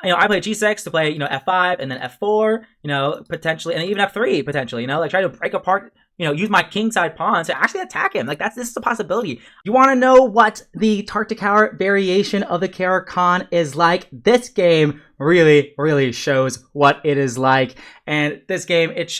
I play G6 to play, F5 and then F4, potentially, and even F3 potentially, like try to break apart, use my kingside pawns to actually attack him. Like this is a possibility. You want to know what the Tarktower variation of the KARO is like? This game really, really shows what it is like. And this game, it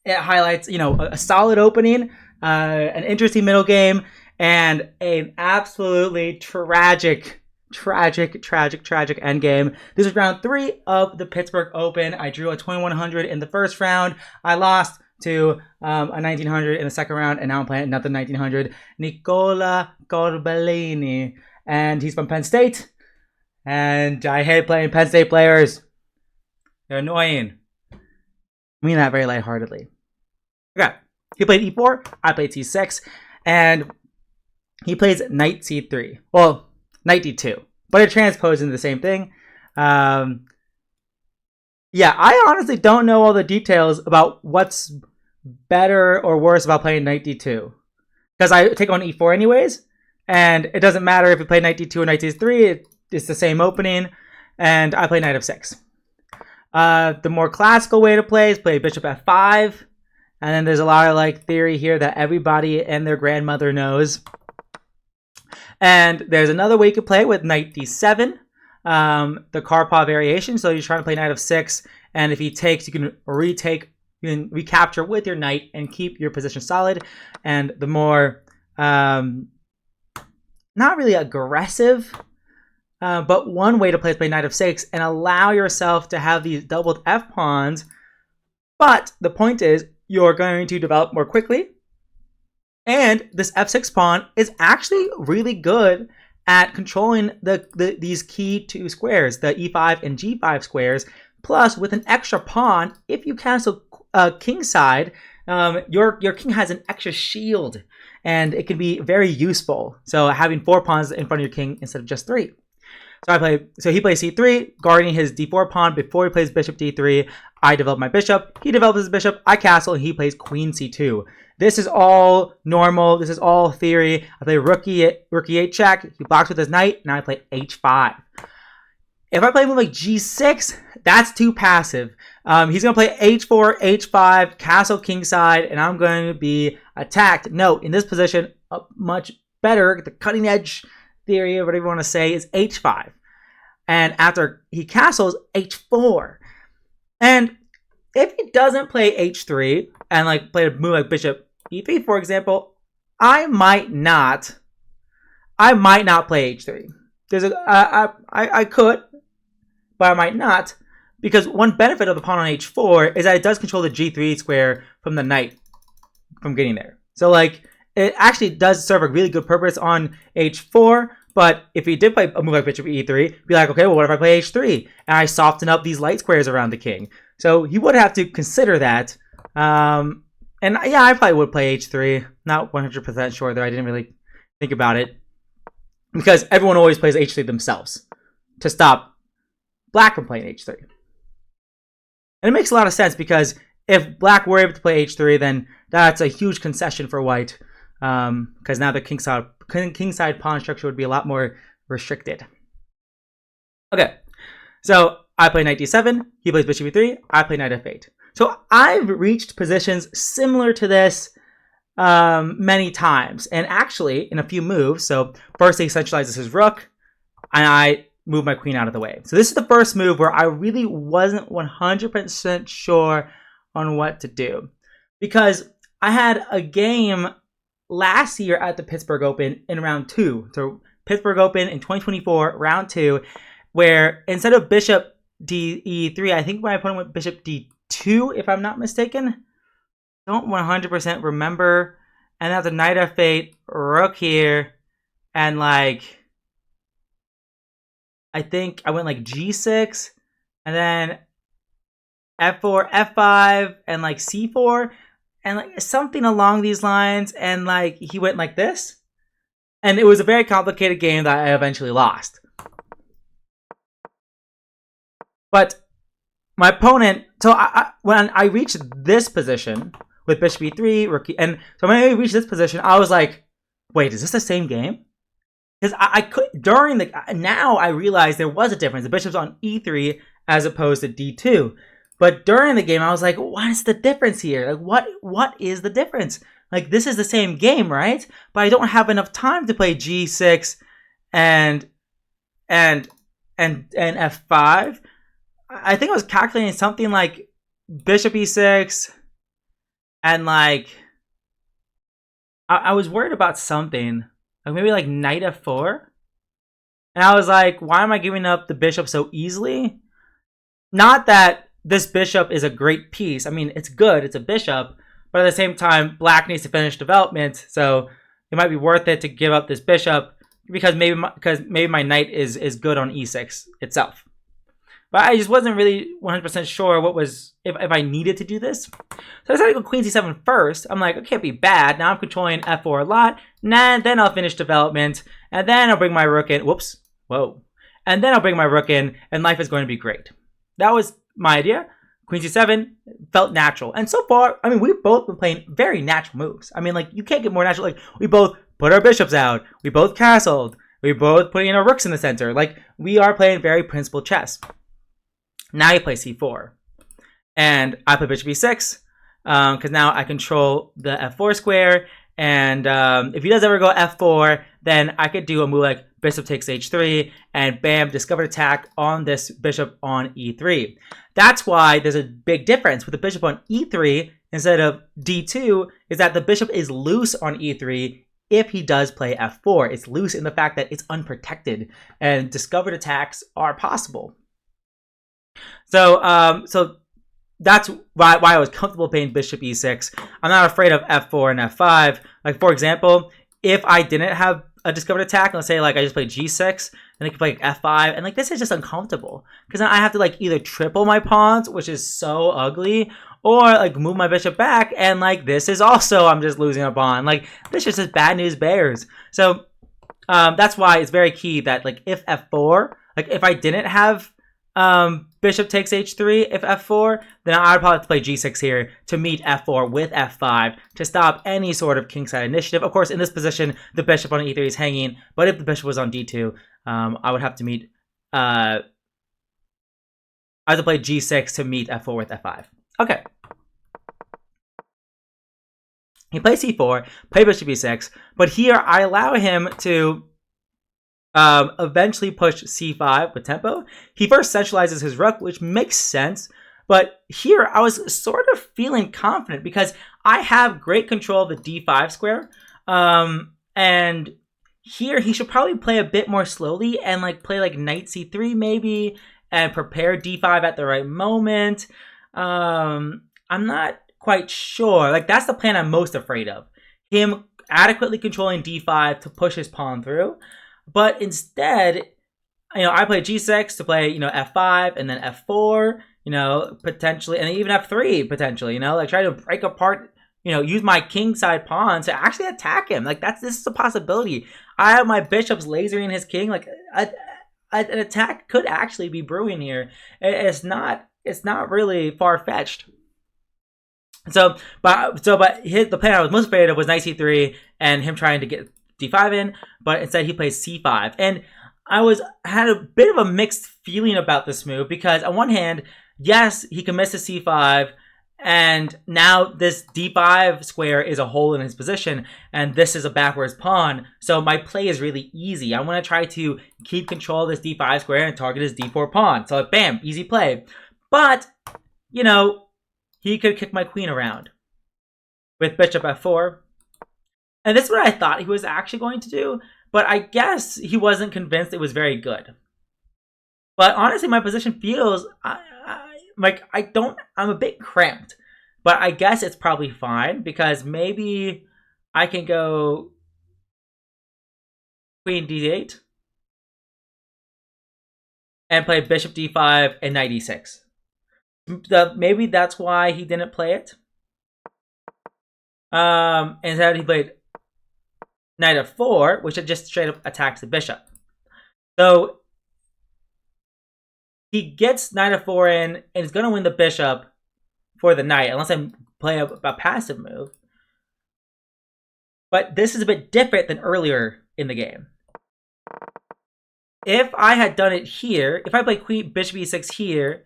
highlights, a solid opening, an interesting middle game, and an absolutely tragic end game. This was round 3 of the Pittsburgh Open. I drew a 2100 in the first round. I lost to a 1900 in the second round, and now I'm playing another 1900. Nicola Corbellini, and he's from Penn State. And I hate playing Penn State players. They're annoying. I mean that very lightheartedly. Okay, he played E4. I played C6, and he plays Knight C3. Well, Knight D2, but it transposed into the same thing. Yeah, I honestly don't know all the details about what's better or worse about playing Knight D2, because I take on E4 anyways, and it doesn't matter if you play Knight D2 or Knight D3. It's the same opening, and I play Knight F6. The more classical way to play is play Bishop F5, and then there's a lot of theory here that everybody and their grandmother knows. And there's another way you could play with Knight D7, the CARO variation. So you're trying to play Knight F6, and if he takes, you can recapture with your knight and keep your position solid. And the more, not really aggressive, but one way to play is play Knight F6 and allow yourself to have these doubled F pawns. But the point is, you're going to develop more quickly. And this F6 pawn is actually really good at controlling these key 2 squares, the E5 and G5 squares. Plus, with an extra pawn, if you cancel kingside, your king has an extra shield, and it can be very useful. So having 4 pawns in front of your king instead of just 3. So he plays C3, guarding his D4 pawn before he plays Bishop D3. I develop my bishop. He develops his bishop. I castle, and he plays Queen C2. This is all normal. This is all theory. I play rook e8 check. He blocks with his knight. Now I play H5. If I play a move like G6, that's too passive. He's going to play H4, H5, castle kingside, and I'm going to be attacked. Note, in this position, much better, the cutting edge theory, or whatever you want to say, is H5. And after he castles, H4. And if he doesn't play H3 and play a move like Bishop E3, for example, I might not play H3. I could, but I might not, because one benefit of the pawn on H4 is that it does control the G3 square from the knight from getting there. So it actually does serve a really good purpose on H4. But if he did play a move like Bishop E3, be like, okay, well, what if I play H3 and I soften up these light squares around the king? So he would have to consider that. And yeah, I probably would play H3. Not 100% sure there. I didn't really think about it, because everyone always plays H3 themselves to stop Black from playing H3. And it makes a lot of sense, because if Black were able to play H3, then that's a huge concession for White, because now the kingside pawn structure would be a lot more restricted. Okay, so I play Knight D7, he plays Bishop E3, I play Knight F8. So I've reached positions similar to this many times, and actually in a few moves. So first he centralizes his rook, and I move my queen out of the way. So this is the first move where I really wasn't 100% sure on what to do, because I had a game last year at the Pittsburgh Open in round 2. So Pittsburgh Open in 2024, round 2, where instead of Bishop E3, I think my opponent went Bishop D2, if I'm not mistaken. Don't 100% remember. And that's a Knight F8, Rook here, and I think I went G6, and then F4, F5, and C4, and something along these lines, and he went like this, and it was a very complicated game that I eventually lost. But my opponent, so when I reached this position with Bishop E3, Rook, and so when I reached this position, I was like, wait, is this the same game? because I could during the now I realized there was a difference. The bishop's on e3 as opposed to d2, but during the game I was like, what is the difference here? Like what is the difference? Like this is the same game, right? But I don't have enough time to play g6 and f5. I think I was calculating something like bishop e6 and like I was worried about something. Like maybe like knight f4. And I was like, why am I giving up the bishop so easily? Not that this bishop is a great piece. I mean, it's good. It's a bishop. But at the same time, black needs to finish development. So it might be worth it to give up this bishop because maybe my knight is good on e6 itself. But I just wasn't really 100% sure what was if I needed to do this. So I decided to go queen c7 first. I'm like, it can't be bad. Now I'm controlling f4 a lot. Nah, then I'll finish development. And then I'll bring my rook in. Whoops. Whoa. And then I'll bring my rook in, and life is going to be great. That was my idea. Queen c7 felt natural. And so far, I mean, we've both been playing very natural moves. I mean, like, you can't get more natural. Like, we both put our bishops out. We both castled. We both putting our rooks in the center. Like, we are playing very principled chess. Now you play c4. And I play bishop e6 because now I control the f4 square. And if he does ever go f4, then I could do a move like bishop takes h3 and bam, discovered attack on this bishop on e3. That's why there's a big difference with the bishop on e3 instead of d2 is that the bishop is loose on e3 if he does play f4. It's loose in the fact that it's unprotected and discovered attacks are possible. So that's why I was comfortable playing bishop e6. I'm not afraid of f4 and f5. Like, for example, if I didn't have a discovered attack, let's say like I just played g6 and I could play like f5, and like this is just uncomfortable because I have to like either triple my pawns, which is so ugly, or like move my bishop back, and like this is also I'm just losing a pawn. Like this is just bad news bears. So that's why it's very key that like if f4, like if I didn't have bishop takes h3, if f4, then I'd probably have to play g6 here to meet f4 with f5 to stop any sort of kingside initiative. Of course, in this position, the bishop on e3 is hanging, but if the bishop was on d2, I would have to meet, I have to play g6 to meet f4 with f5. Okay. He plays c4, play bishop e6, but here I allow him to eventually push c5 with tempo. He first centralizes his rook, which makes sense. But here I was sort of feeling confident because I have great control of the d5 square. And here he should probably play a bit more slowly and like play like knight c3 maybe and prepare d5 at the right moment. I'm not quite sure. Like that's the plan I'm most afraid of. Him adequately controlling d5 to push his pawn through. But instead, I play g6 to play, f5 and then f4, potentially, and even f3 potentially, like try to break apart, use my king side pawn to actually attack him. Like this is a possibility. I have my bishops lasering his king. Like an attack could actually be brewing here. It's not really far fetched. But the plan I was most afraid of was knight c3 and him trying to get d5 in, but instead he plays c5. And I had a bit of a mixed feeling about this move because on one hand, yes, he commits to c5, and now this d5 square is a hole in his position, and this is a backwards pawn, so my play is really easy. I want to try to keep control of this d5 square and target his d4 pawn. So bam, easy play. But, he could kick my queen around with bishop f4. And this is what I thought he was actually going to do, but I guess he wasn't convinced it was very good. But honestly, my position feels I'm a bit cramped, but I guess it's probably fine because maybe I can go queen d8 and play bishop d5 and knight e6. Maybe that's why he didn't play it. Instead he played knight f4, which just straight up attacks the bishop. So he gets knight f4 in, and is going to win the bishop for the knight, unless I play a passive move. But this is a bit different than earlier in the game. if I had done it here, if I played bishop e6 here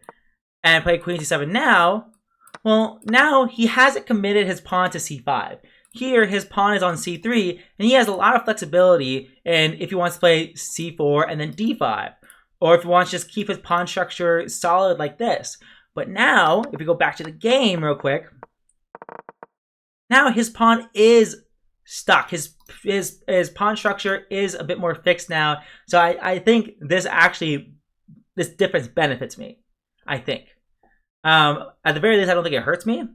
and played queen c7 now, well, now he hasn't committed his pawn to c5. Here, his pawn is on c3, and he has a lot of flexibility in if he wants to play c4 and then d5, or if he wants to just keep his pawn structure solid like this. But now, if we go back to the game real quick, now his pawn is stuck. His pawn structure is a bit more fixed now. So I think this difference benefits me, I think. At the very least, I don't think it hurts me.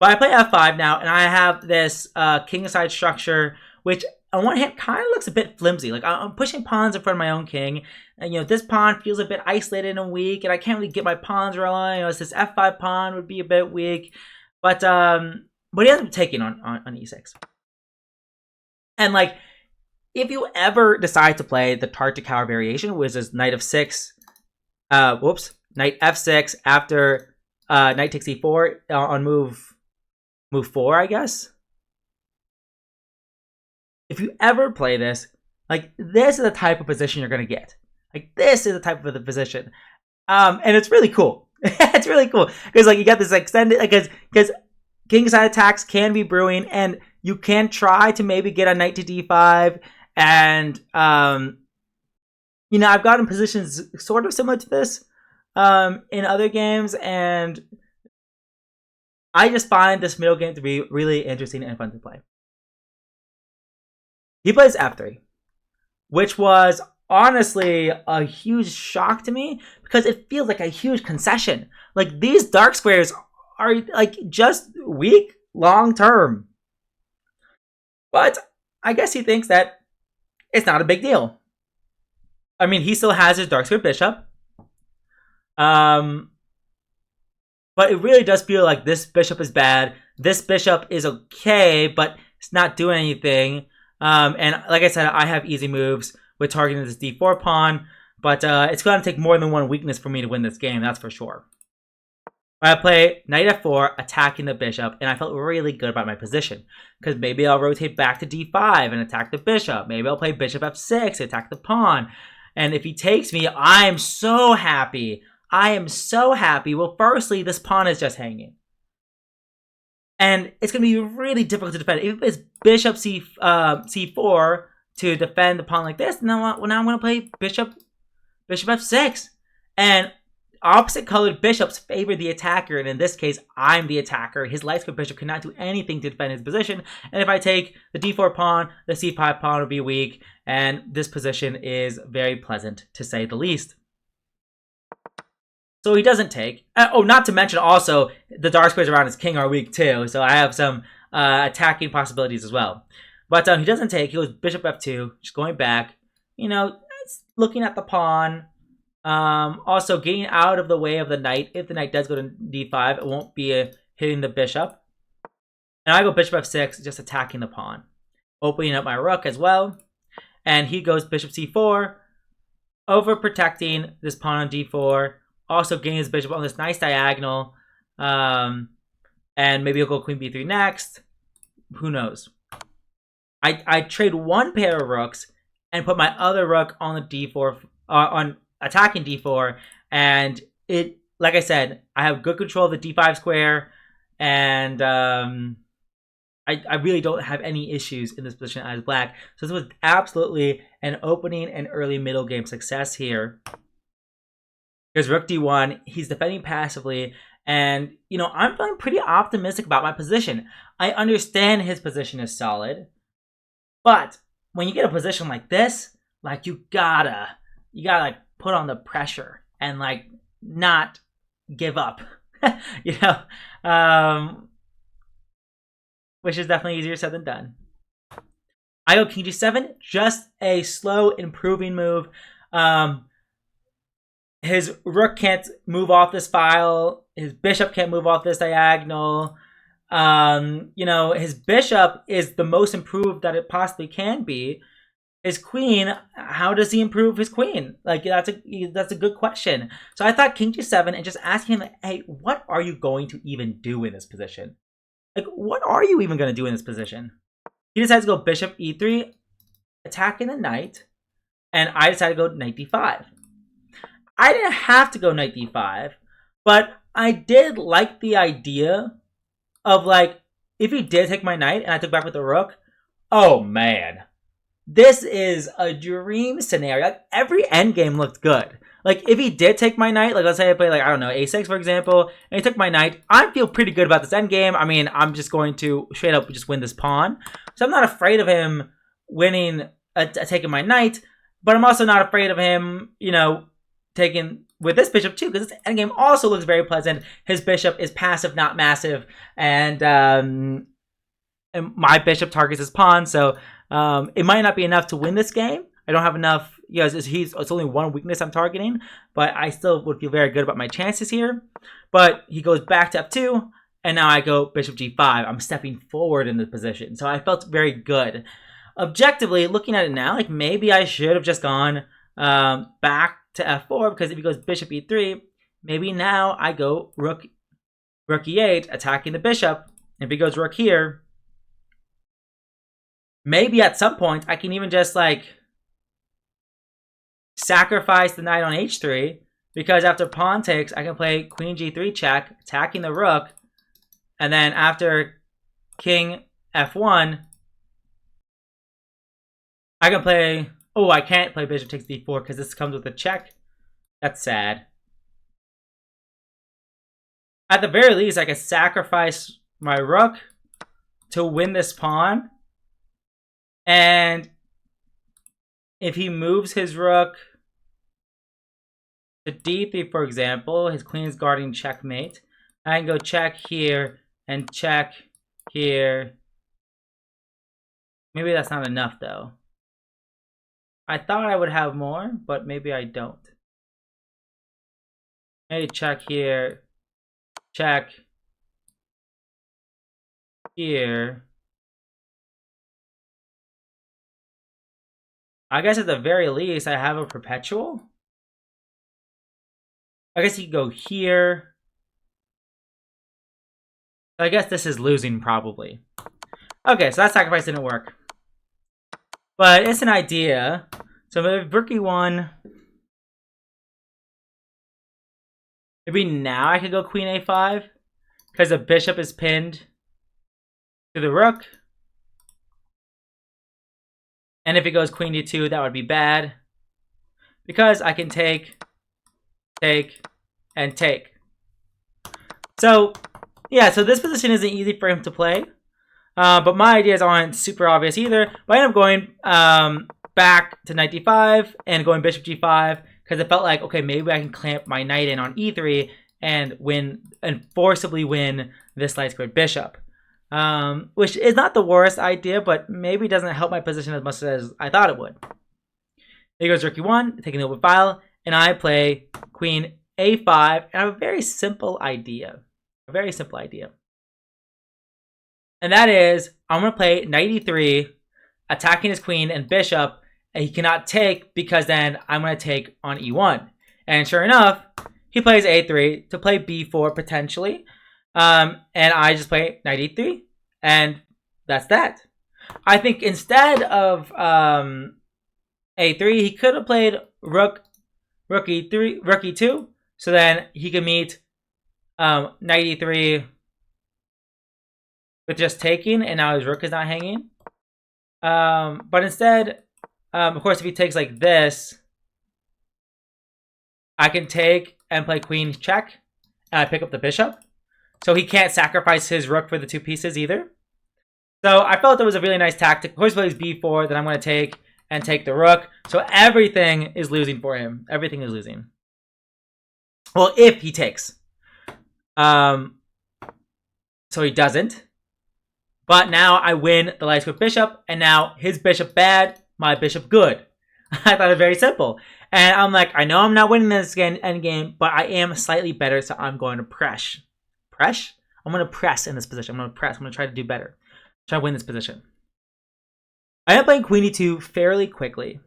But I play f5 now, and I have this king-side structure, which on one hand kind of looks a bit flimsy. Like I'm pushing pawns in front of my own king, and this pawn feels a bit isolated and weak, and I can't really get my pawns rolling. This f5 pawn would be a bit weak, but he ends up taking on e6. And like, if you ever decide to play the Tartu-Kaur variation, which is knight f6, knight f6 after knight takes e4 on move 4, I guess. If you ever play this, like, this is the type of position you're gonna get. Like, this is the type of the position, and it's really cool. It's really cool because like you got this extended, because king-side attacks can be brewing, and you can try to maybe get a knight to d5, and I've gotten positions sort of similar to this in other games, and I just find this middle game to be really interesting and fun to play. He plays f3, which was honestly a huge shock to me because it feels like a huge concession. Like, these dark squares are like just weak long term. But I guess he thinks that it's not a big deal. I mean, he still has his dark square bishop. But it really does feel like this bishop is bad. This bishop is okay, but it's not doing anything. And like I said, I have easy moves with targeting this d4 pawn, but it's going to take more than one weakness for me to win this game, that's for sure. I play knight f4, attacking the bishop, and I felt really good about my position, because maybe I'll rotate back to d5 and attack the bishop. Maybe I'll play bishop f6, attack the pawn. And if he takes me, I am so happy. I am so happy. Well, firstly, this pawn is just hanging. And it's going to be really difficult to defend. If it's bishop c4 to defend the pawn like this, now I'm going to play bishop f6. And opposite colored bishops favor the attacker, and in this case, I'm the attacker. His light square bishop cannot do anything to defend his position, and if I take the d4 pawn, the c5 pawn will be weak, and this position is very pleasant, to say the least. So he doesn't take. Not to mention also, the dark squares around his king are weak too, so I have some attacking possibilities as well. But he doesn't take. He goes bishop f2, just going back, looking at the pawn. Also getting out of the way of the knight. If the knight does go to d5, it won't be hitting the bishop. And I go bishop f6, just attacking the pawn, opening up my rook as well. And he goes bishop c4, over protecting this pawn on d4, also getting his bishop on this nice diagonal. And maybe he'll go queen b3 next. Who knows? I trade one pair of rooks and put my other rook on the d4 on attacking d4, and it, like I said, I have good control of the d5 square, and I really don't have any issues in this position as black. So this was absolutely an opening and early middle game success here. Here's rook d1. He's defending passively, and I'm feeling pretty optimistic about my position. I understand his position is solid, but when you get a position like this, like you gotta like put on the pressure and like not give up, which is definitely easier said than done. I go king g7, just a slow improving move. His rook can't move off this file. His bishop can't move off this diagonal. His bishop is the most improved that it possibly can be. His queen, how does he improve his queen? Like, that's a good question. So I thought king g7 and just asking him, hey, what are you going to even do in this position? Like, what are you even going to do in this position? He decides to go bishop e3, attacking the knight. and I decided to go knight d5. I didn't have to go knight d5, but I did like the idea of, like, if he did take my knight and I took back with the rook, oh man, this is a dream scenario. Like, every endgame looked good. Like, if he did take my knight, like, let's say I play, like, I don't know, a6, for example, and he took my knight, I feel pretty good about this endgame. I mean, I'm just going to straight up just win this pawn. So I'm not afraid of him winning, taking my knight, but I'm also not afraid of him, you know, taking with this bishop too, because this endgame also looks very pleasant. His bishop is passive, not massive, and my bishop targets his pawn, so it might not be enough to win this game. I don't have enough, you know, it's only one weakness I'm targeting, but I still would feel very good about my chances here. But he goes back to f2, and now I go bishop g5. I'm stepping forward in the position, so I felt very good. Objectively, looking at it now, like, maybe I should have just gone back to f4, because if he goes bishop e3, maybe now I go rook e8, attacking the bishop. If he goes rook here, maybe at some point I can even just, like, sacrifice the knight on h3, because after pawn takes, I can play queen g3 check, attacking the rook, and then after king f1, I can play... Oh, I can't play bishop takes d4 because this comes with a check. That's sad. At the very least, I can sacrifice my rook to win this pawn. And if he moves his rook to d3, for example, his queen is guarding checkmate. I can go check here and check here. Maybe that's not enough, though. I thought I would have more, but maybe I don't. Maybe check here, check here. I guess at the very least, I have a perpetual. I guess you could go here. I guess this is losing, probably. Okay, so that sacrifice didn't work. But it's an idea. So maybe rook e1. Maybe now I could go queen a5, because the bishop is pinned to the rook. And if it goes queen d2, that would be bad, because I can take, and take. So yeah, so this position isn't easy for him to play. But my ideas aren't super obvious either. But I ended up going back to knight d5 and going bishop g5, because it felt like, okay, maybe I can clamp my knight in on e3 and win, and forcibly win this light squared bishop. Which is not the worst idea, but maybe doesn't help my position as much as I thought it would. Here goes rook e1, taking the open file, and I play queen a5, and I have a very simple idea. A very simple idea. And that is, I'm going to play knight e3, attacking his queen and bishop, and he cannot take, because then I'm going to take on e1. And sure enough, he plays a3 to play b4 potentially. And I just play knight e3, and that's that. I think instead of a3, he could have played rook e2, so then he could meet knight e3 with just taking, and now his rook is not hanging. But instead, of course, if he takes like this, I can take and play queen check, and I pick up the bishop. So he can't sacrifice his rook for the two pieces either. So I felt it was a really nice tactic. Of course, he plays b4, then I'm going to take and take the rook. So everything is losing for him. Everything is losing. Well, if he takes. So he doesn't. But now I win the light squared bishop, and now his bishop bad, my bishop good. I thought it was very simple. And I'm like, I know I'm not winning this endgame, but I am slightly better, so I'm going to press. Press? I'm going to press in this position. I'm going to press. I'm going to try to do better. Try to win this position. I ended up playing queen e2 fairly quickly.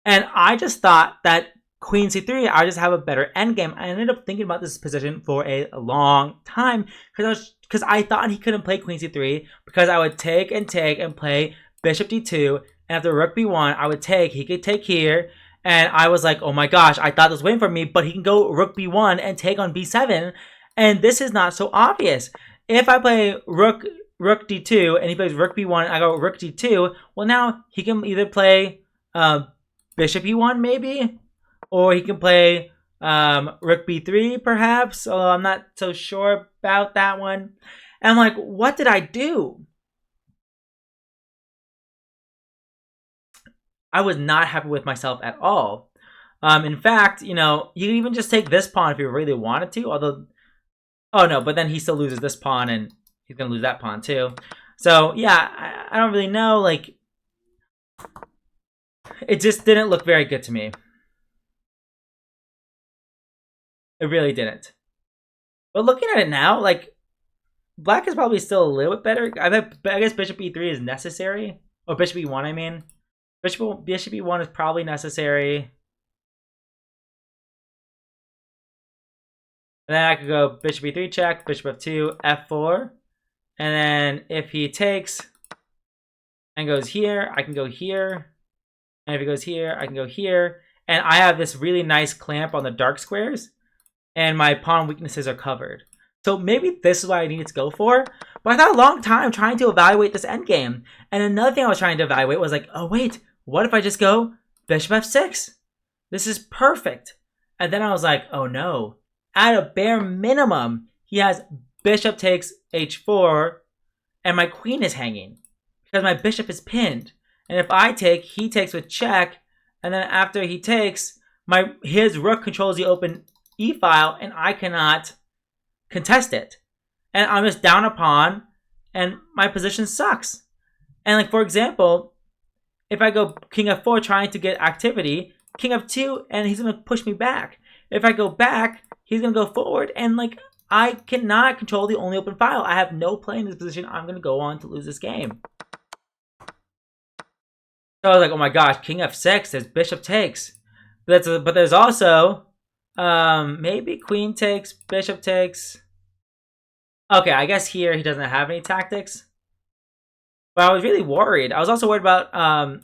And I just thought that queen c3, I just have a better endgame. I ended up thinking about this position for a long time, because I thought he couldn't play queen c3, because I would take and play bishop d2, and after rook b1, I would take. He could take here, and I was like, oh my gosh, I thought this was waiting for me, but he can go rook b1 and take on b7, and this is not so obvious. If I play rook d2 and he plays rook b1, I go rook d2. Well, now he can either play bishop e1 maybe, or he can play rook b3 perhaps, although I'm not so sure about that one. And I'm like, what did I do? I was not happy with myself at all. In fact, you know, you can even just take this pawn if you really wanted to, although, oh no, but then he still loses this pawn and he's going to lose that pawn too. So yeah, I don't really know, like, it just didn't look very good to me. It really didn't. But looking at it now, like, black is probably still a little bit better. I guess bishop e3 is necessary. Or bishop e1, I mean. Bishop e1 is probably necessary. And then I could go bishop e3 check, bishop f2, f4. And then if he takes and goes here, I can go here. And if he goes here, I can go here. And I have this really nice clamp on the dark squares. And my pawn weaknesses are covered. So maybe this is what I needed to go for. But I thought a long time trying to evaluate this endgame. And another thing I was trying to evaluate was like, oh wait, what if I just go bishop f6? This is perfect. And then I was like, oh no. At a bare minimum, he has bishop takes h4, and my queen is hanging. Because my bishop is pinned. And if I take, he takes with check. And then after he takes, his rook controls the open e-file, and I cannot contest it. And I'm just down a pawn, and my position sucks. And like, for example, if I go king f4 trying to get activity, king f2, and he's going to push me back. If I go back, he's going to go forward, and like, I cannot control the only open file. I have no play in this position. I'm going to go on to lose this game. So I was like, oh my gosh, king f6, there's bishop takes. But there's also maybe queen takes, bishop takes. Okay, I guess here he doesn't have any tactics. But I was really worried. I was also worried about I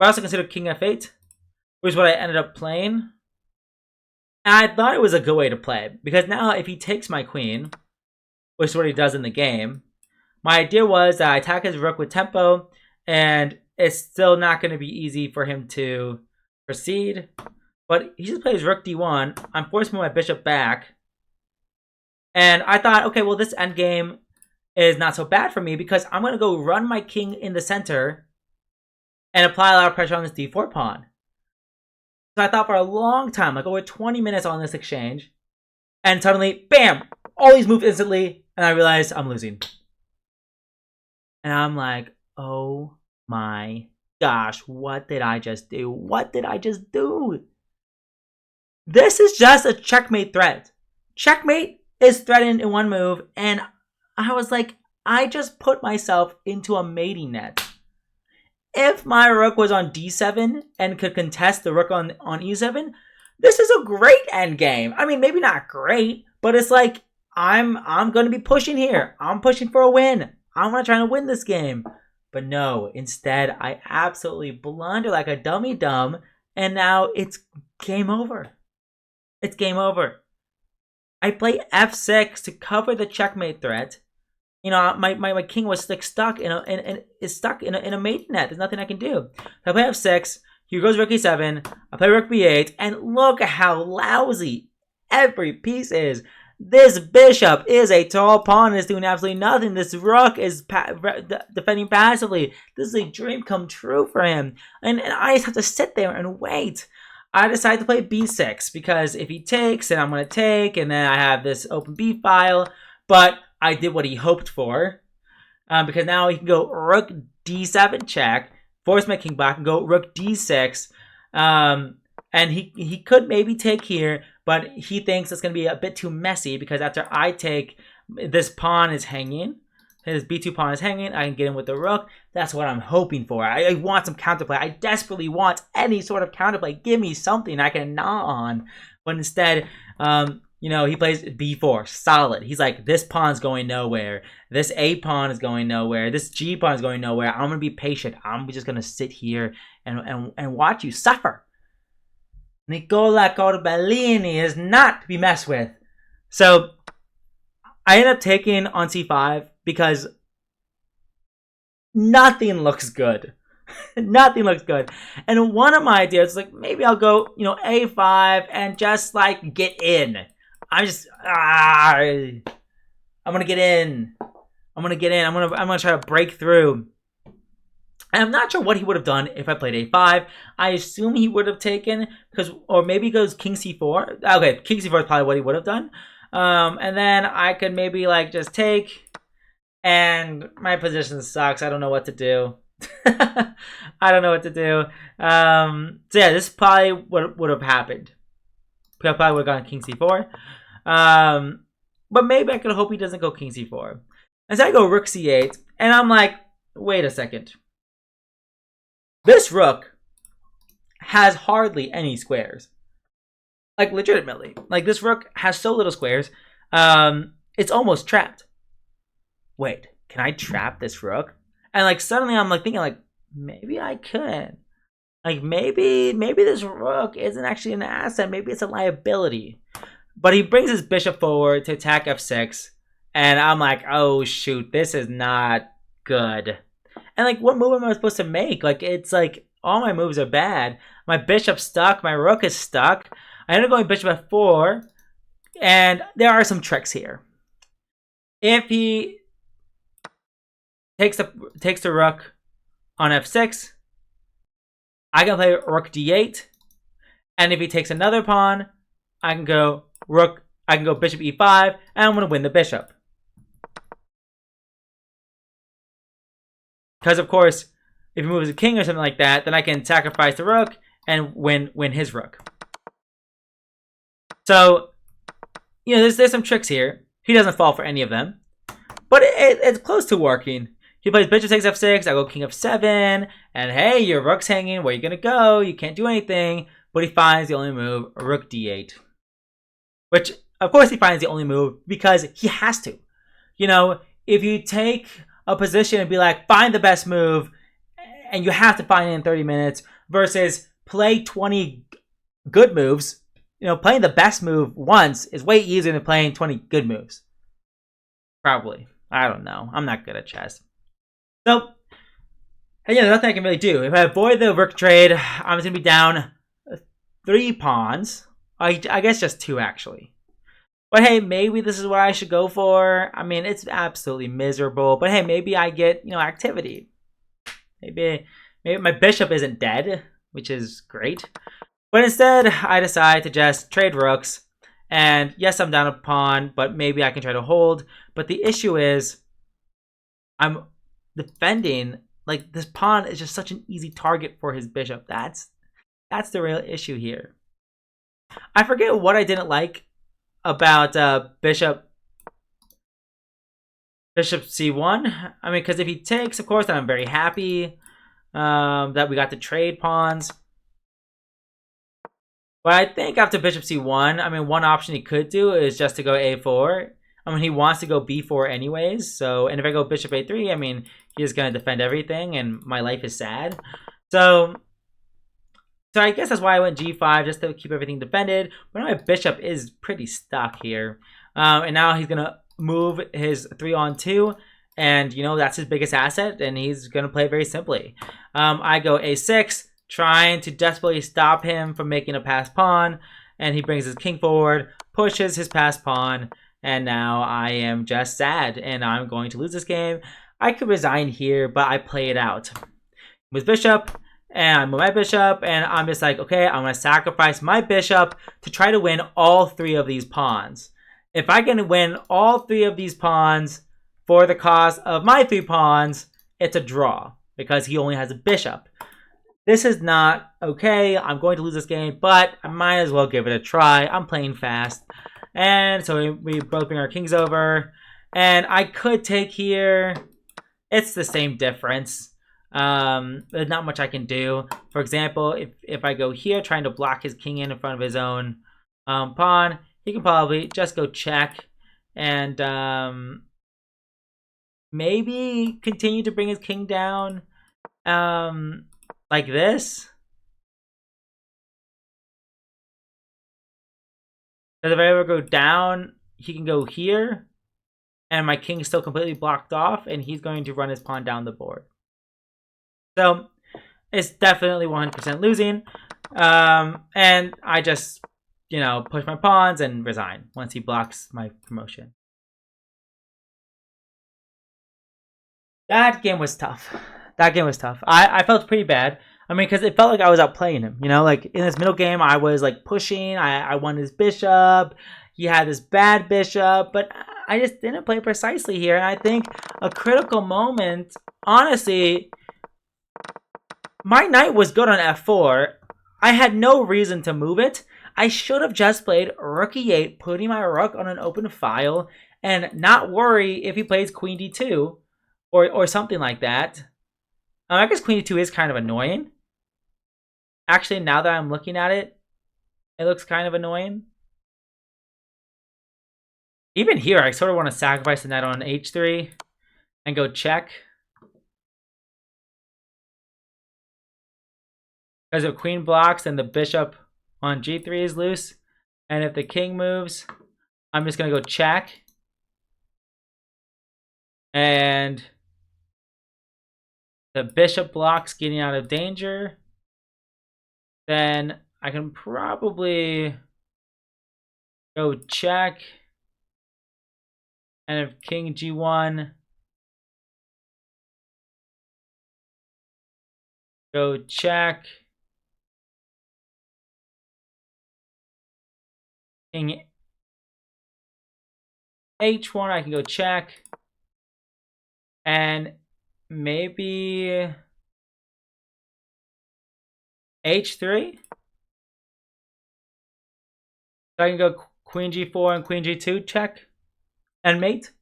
also considered king f8, which is what I ended up playing. And I thought it was a good way to play, because now if he takes my queen, which is what he does in the game, my idea was that I attack his rook with tempo, and it's still not going to be easy for him to proceed. But he just plays rook d1. I'm forcing my bishop back. And I thought, okay, well, this endgame is not so bad for me, because I'm going to go run my king in the center and apply a lot of pressure on this d4 pawn. So I thought for a long time, like over 20 minutes on this exchange, and suddenly, bam, all these moves instantly, and I realized I'm losing. And I'm like, oh my gosh, what did I just do? What did I just do? This is just a checkmate threat. Checkmate is threatened in one move, and I was like, I just put myself into a mating net. If my rook was on d7 and could contest the rook on e7, this is a great endgame. I mean, maybe not great, but it's like, I'm going to be pushing here. I'm pushing for a win. I'm going to try to win this game. But no, instead, I absolutely blunder like a dummy dumb, and now it's game over. It's game over. I play f6 to cover the checkmate threat. You know, my king was stuck in a mating net. There's nothing I can do. So I play f6. Here goes rook e7. I play rook b8, and look at how lousy every piece is. This bishop is a tall pawn and is doing absolutely nothing. This rook is defending passively. This is a dream come true for him. And I just have to sit there and wait. I decided to play b6 because if he takes, then I'm going to take, and then I have this open b file. But I did what he hoped for, because now he can go rook d7 check, force my king back, and go rook d6. And he could maybe take here, but he thinks it's going to be a bit too messy, because after I take, this pawn is hanging. His b2 pawn is hanging. I can get in with the rook. That's what I'm hoping for. I want some counterplay. I desperately want any sort of counterplay. Give me something I can gnaw on. But instead, you know, he plays b4, solid. He's like, this pawn's going nowhere. This a pawn is going nowhere. This g pawn is going nowhere. I'm gonna be patient. I'm just gonna sit here and watch you suffer. Nicola Corbellini is not to be messed with. So I end up taking on c5 because nothing looks good. Nothing looks good. And one of my ideas is like, maybe I'll go, you know, a5 and just like get in. I'm gonna get in. I'm gonna try to break through. And I'm not sure what he would have done if I played a5. I assume he would have taken, or maybe he goes king c4. Okay, king c4 is probably what he would have done. And then I could maybe like just take, and my position sucks. I don't know what to do. I don't know what to do. So yeah, this probably would have happened. Probably would have gone king c4. But maybe I could hope he doesn't go king c4. And so I go rook c8, and I'm like, wait a second. This rook has hardly any squares. Like, legitimately. Like, this rook has so little squares. It's almost trapped. Wait, can I trap this rook? And, like, suddenly I'm, like, thinking, like, maybe I could. Like, maybe this rook isn't actually an asset. Maybe it's a liability. But he brings his bishop forward to attack f6. And I'm like, oh, shoot, this is not good. And, like, what move am I supposed to make? Like, it's like, all my moves are bad. My bishop's stuck. My rook is stuck. I end up going bishop f4. And there are some tricks here. If he takes the rook on f6, I can play rook d8. And if he takes another pawn, I can go bishop e5, and I'm going to win the bishop. Because, of course, if he moves a king or something like that, then I can sacrifice the rook and win his rook. So, you know, there's some tricks here. He doesn't fall for any of them. But it's close to working. He plays bishop takes f6, I go king f7, and hey, your rook's hanging, where are you going to go? You can't do anything. But he finds the only move, rook d8. Which, of course, he finds the only move because he has to. You know, if you take a position and be like, find the best move, and you have to find it in 30 minutes, versus play 20 good moves, you know, playing the best move once is way easier than playing 20 good moves. Probably. I don't know. I'm not good at chess. So, yeah, there's nothing I can really do. If I avoid the rook trade, I'm just going to be down 3 pawns. I guess just 2, actually. But hey, maybe this is what I should go for. I mean, it's absolutely miserable. But hey, maybe I get, you know, activity. Maybe my bishop isn't dead, which is great. But instead, I decide to just trade rooks. And yes, I'm down a pawn, but maybe I can try to hold. But the issue is, I'm defending. Like, this pawn is just such an easy target for his bishop. That's the real issue here. I forget what I didn't like about bishop c1. I mean, because if he takes, of course, then I'm very happy that we got to trade pawns. But I think after bishop c1, I mean, one option he could do is just to go a4. I mean, he wants to go b4 anyways. So, and if I go bishop a3, I mean, he's going to defend everything, and my life is sad. So I guess that's why I went g5, just to keep everything defended. But my bishop is pretty stuck here. And now he's going to move his 3-on-2. And, you know, that's his biggest asset. And he's going to play very simply. I go a6, trying to desperately stop him from making a passed pawn. And he brings his king forward, pushes his passed pawn. And now I am just sad. And I'm going to lose this game. I could resign here, but I play it out. With bishop. And I'm with my bishop, and I'm just like, okay, I'm going to sacrifice my bishop to try to win all 3 of these pawns. If I can win all 3 of these pawns for the cost of my 3 pawns, it's a draw, because he only has a bishop. This is not okay. I'm going to lose this game, but I might as well give it a try. I'm playing fast. And so we both bring our kings over. And I could take here. It's the same difference. There's not much I can do. For example, if I go here trying to block his king in front of his own pawn, he can probably just go check and maybe continue to bring his king down like this. Because if I ever go down, he can go here, and my king is still completely blocked off, and he's going to run his pawn down the board. So it's definitely 100% losing. And I just, you know, push my pawns and resign once he blocks my promotion. That game was tough. That game was tough. I felt pretty bad. I mean, because it felt like I was outplaying him. You know, like in this middle game, I was like pushing. I won his bishop. He had this bad bishop, but I just didn't play precisely here. And I think a critical moment, honestly, my knight was good on f4. I had no reason to move it. I should have just played rook e8, putting my rook on an open file, and not worry if he plays queen d2 or something like that. I guess queen d2 is kind of annoying. Actually, now that I'm looking at it, it looks kind of annoying. Even here, I sort of want to sacrifice the knight on h3 and go check. Because if queen blocks, then the bishop on g3 is loose. And if the king moves, I'm just going to go check. And the bishop blocks getting out of danger. Then I can probably go check. And if king g1, go check. King h1, I can go check. And maybe h3. So I can go queen g4 and queen g2 check and mate.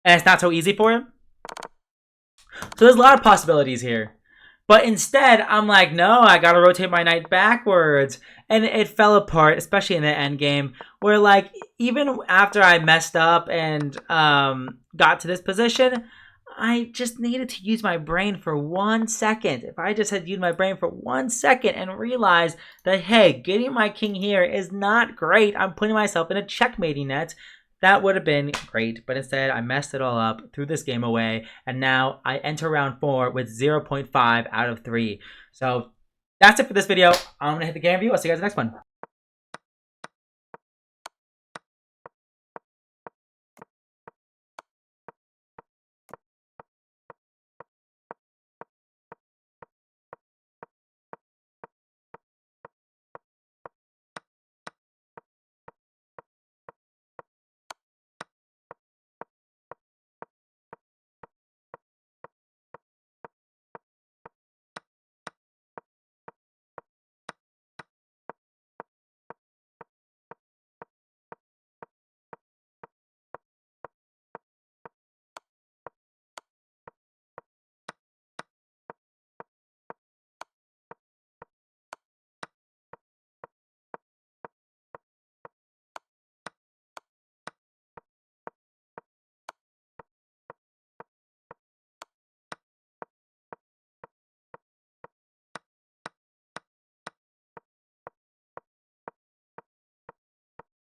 And it's not so easy for him. So there's a lot of possibilities here. But instead, I'm like, no, I gotta rotate my knight backwards. And it fell apart, especially in the end game, where like, even after I messed up and got to this position, I just needed to use my brain for 1 second. If I just had used my brain for 1 second and realized that, hey, getting my king here is not great. I'm putting myself in a checkmating net. That would have been great, but instead I messed it all up, threw this game away, and now I enter round 4 with 0.5 out of 3. So that's it for this video. I'm going to hit the game view. I'll see you guys in the next one.